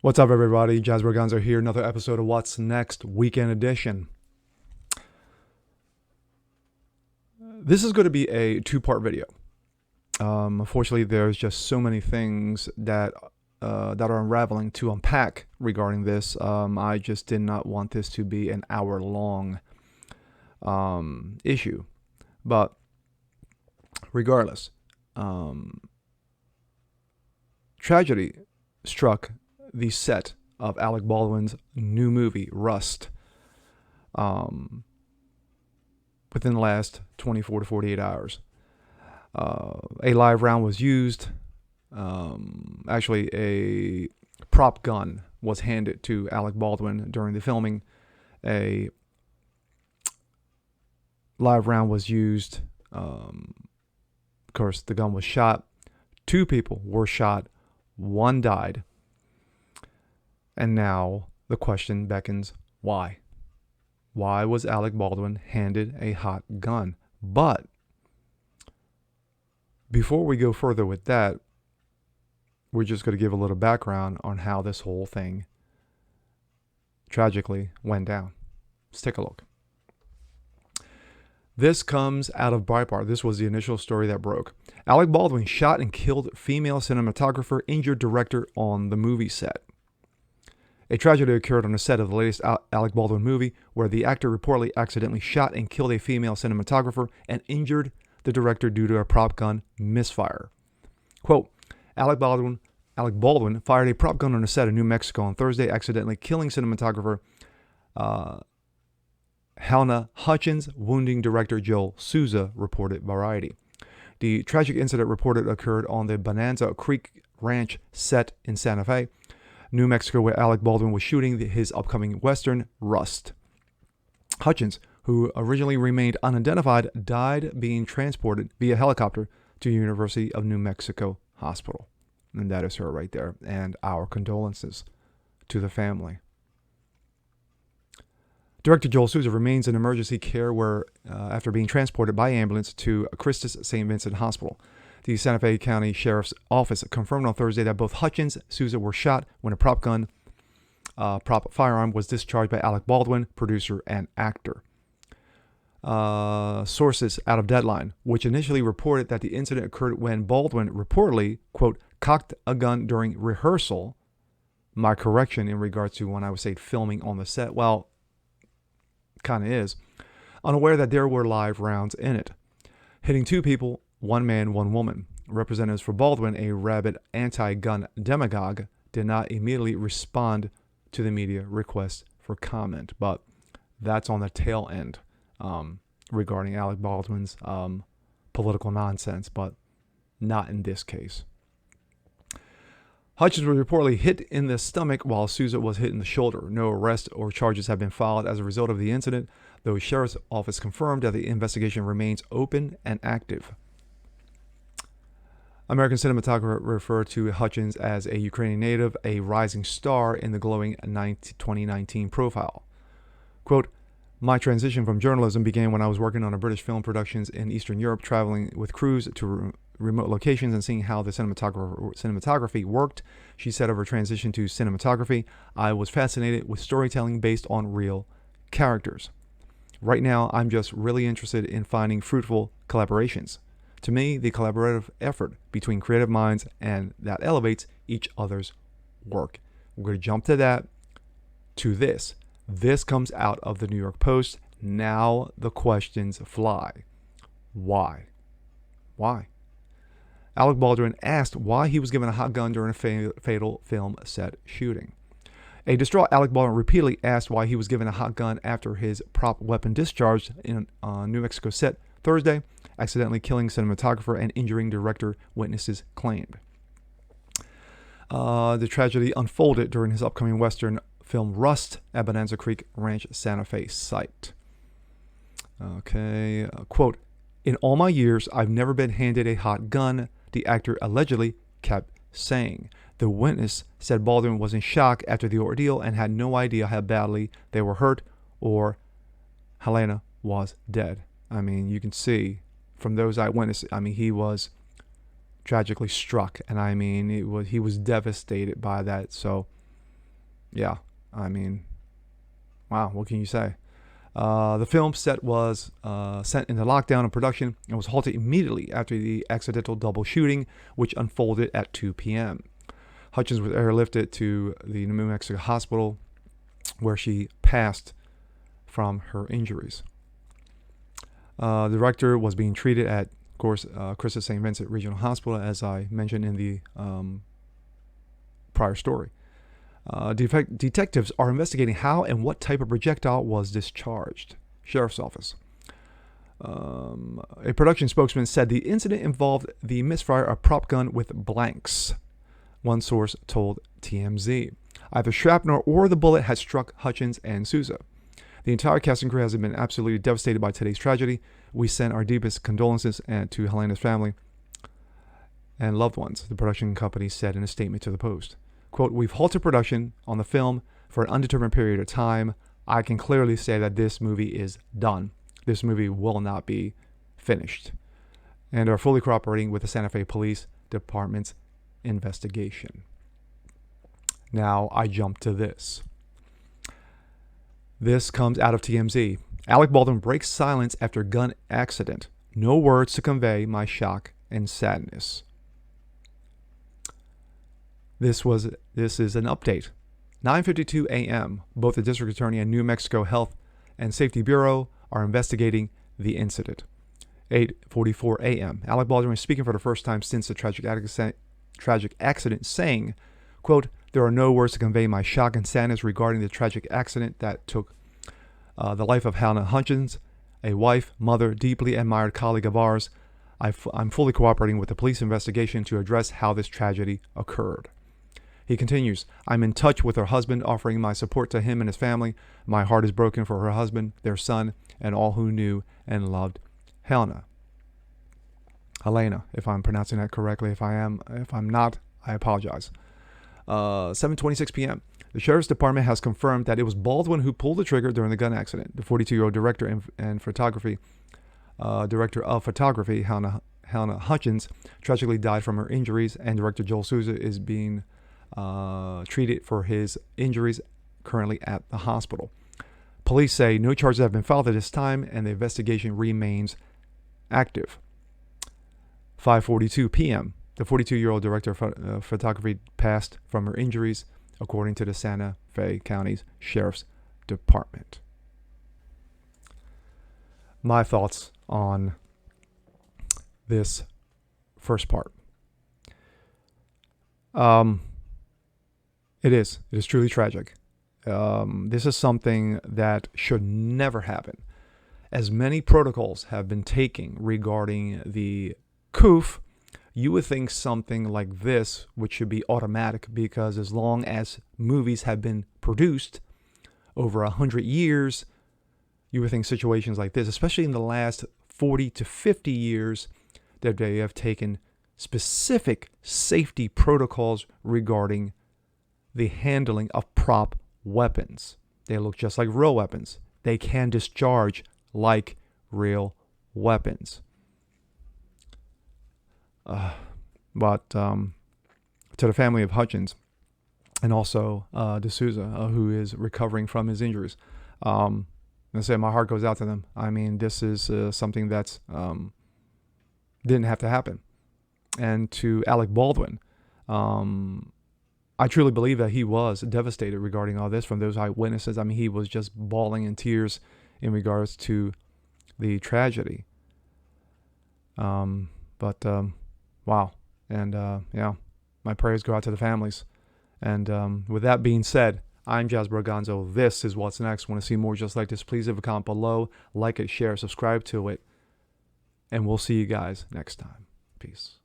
What's up, everybody? Jazz Braganza here. Another episode of What's Next Weekend Edition. This is going to be a two-part video. Unfortunately, there's just so many things that are unraveling to unpack regarding this. I just did not want this to be an hour-long issue. But regardless, tragedy struck the set of Alec Baldwin's new movie, Rust, within the last 24 to 48 hours. A live round was used. Actually, a prop gun was handed to Alec Baldwin during the filming. A live round was used. Of course, the gun was shot. 2 people were shot. 1 died. And now the question beckons, why? Why was Alec Baldwin handed a hot gun? But before we go further with that, we're just going to give a little background on how this whole thing tragically went down. Let's take a look. This comes out of Breitbart. This was the initial story that broke. Alec Baldwin shot and killed female cinematographer, injured director on the movie set. A tragedy occurred on the set of the latest Alec Baldwin movie, where the actor reportedly accidentally shot and killed a female cinematographer and injured the director due to a prop gun misfire. Quote, Alec Baldwin fired a prop gun on the set of New Mexico on Thursday, accidentally killing cinematographer Halyna Hutchins, wounding director Joel Souza, reported Variety. The tragic incident reported occurred on the Bonanza Creek Ranch set in Santa Fe, New Mexico, where Alec Baldwin was shooting his upcoming Western, Rust. Hutchins, who originally remained unidentified, died being transported via helicopter to University of New Mexico Hospital. And that is her right there. And our condolences to the family. Director Joel Souza remains in emergency care where, after being transported by ambulance to Christus St. Vincent Hospital. The Santa Fe County Sheriff's Office confirmed on Thursday that both Hutchins and Souza were shot when a prop firearm was discharged by Alec Baldwin, producer and actor. Sources out of Deadline, which initially reported that the incident occurred when Baldwin reportedly, quote, cocked a gun during rehearsal. My correction in regards to when I would say filming on the set, well, kind of is, unaware that there were live rounds in it, hitting 2 people, 1 man, 1 woman. Representatives for Baldwin, a rabid anti-gun demagogue, did not immediately respond to the media request for comment. But that's on the tail end regarding Alec Baldwin's political nonsense, but not in this case. Hutchins was reportedly hit in the stomach while Souza was hit in the shoulder. No arrest or charges have been filed as a result of the incident, though Sheriff's Office confirmed that the investigation remains open and active. American cinematographer referred to Hutchins as a Ukrainian native, a rising star in the glowing 2019 profile. Quote, my transition from journalism began when I was working on a British film productions in Eastern Europe, traveling with crews to remote locations and seeing how the cinematography worked. She said of her transition to cinematography, I was fascinated with storytelling based on real characters. Right now, I'm just really interested in finding fruitful collaborations. To me, the collaborative effort between creative minds and that elevates each other's work. We're going to jump to that, to this. This comes out of the New York Post. Now the questions fly. Why? Why? Alec Baldwin asked why he was given a hot gun during a fatal film set shooting. A distraught Alec Baldwin repeatedly asked why he was given a hot gun after his prop weapon discharged in a New Mexico set Thursday, accidentally killing cinematographer and injuring director, witnesses claimed. The tragedy unfolded during his upcoming Western film Rust at Bonanza Creek Ranch Santa Fe site. Okay, quote, in all my years, I've never been handed a hot gun, the actor allegedly kept saying. The witness said Baldwin was in shock after the ordeal and had no idea how badly they were hurt or Halyna was dead. I mean, you can see from those eyewitnesses, I mean, he was tragically struck, and I mean, he was devastated by that. So yeah, I mean, wow, what can you say? The film set was sent into lockdown in production and was halted immediately after the accidental double shooting, which unfolded at 2 p.m. Hutchins was airlifted to the New Mexico hospital, where she passed from her injuries. The director was being treated at, of course, Christus St. Vincent Regional Hospital, as I mentioned in the prior story. Detectives are investigating how and what type of projectile was discharged. Sheriff's Office. A production spokesman said the incident involved the misfire of prop gun with blanks. One source told TMZ. Either shrapnel or the bullet had struck Hutchins and Souza. The entire cast and crew has been absolutely devastated by today's tragedy. We send our deepest condolences to Halyna's family and loved ones, the production company said in a statement to the Post. Quote, we've halted production on the film for an undetermined period of time. I can clearly say that this movie is done. This movie will not be finished. And are fully cooperating with the Santa Fe Police Department's investigation. Now I jump to this. This comes out of TMZ. Alec Baldwin breaks silence after gun accident. No words to convey my shock and sadness. This is an update. 9:52 a.m. Both the District Attorney and New Mexico Health and Safety Bureau are investigating the incident. 8:44 a.m. Alec Baldwin is speaking for the first time since the tragic accident, saying, quote, there are no words to convey my shock and sadness regarding the tragic accident that took the life of Halyna Hutchins, a wife, mother, deeply admired colleague of ours. I'm fully cooperating with the police investigation to address how this tragedy occurred. He continues, I'm in touch with her husband, offering my support to him and his family. My heart is broken for her husband, their son, and all who knew and loved Halyna, if I'm pronouncing that correctly. If I'm not, I apologize. 7:26 p.m. The Sheriff's Department has confirmed that it was Baldwin who pulled the trigger during the gun accident. The 42-year-old director of photography, Halyna Hutchins, tragically died from her injuries, and director Joel Souza is being treated for his injuries currently at the hospital. Police say no charges have been filed at this time, and the investigation remains active. 5:42 p.m. The 42-year-old director of photography passed from her injuries, according to the Santa Fe County's Sheriff's Department. My thoughts on this first part. It is truly tragic. This is something that should never happen. As many protocols have been taken regarding the COOF, you would think something like this, which should be automatic, because as long as movies have been produced over 100 years, you would think situations like this, especially in the last 40 to 50 years, that they have taken specific safety protocols regarding the handling of prop weapons. They look just like real weapons. They can discharge like real weapons. But to the family of Hutchins, and also De Souza, who is recovering from his injuries, I say my heart goes out to them. I mean, this is something that's didn't have to happen. And to Alec Baldwin, I truly believe that he was devastated regarding all this from those eyewitnesses. I mean, he was just bawling in tears in regards to the tragedy. Wow. And, my prayers go out to the families. And with that being said, I'm Jazz Braganzo. This is What's Next. Want to see more just like this? Please leave a comment below. Like it, share, subscribe to it. And we'll see you guys next time. Peace.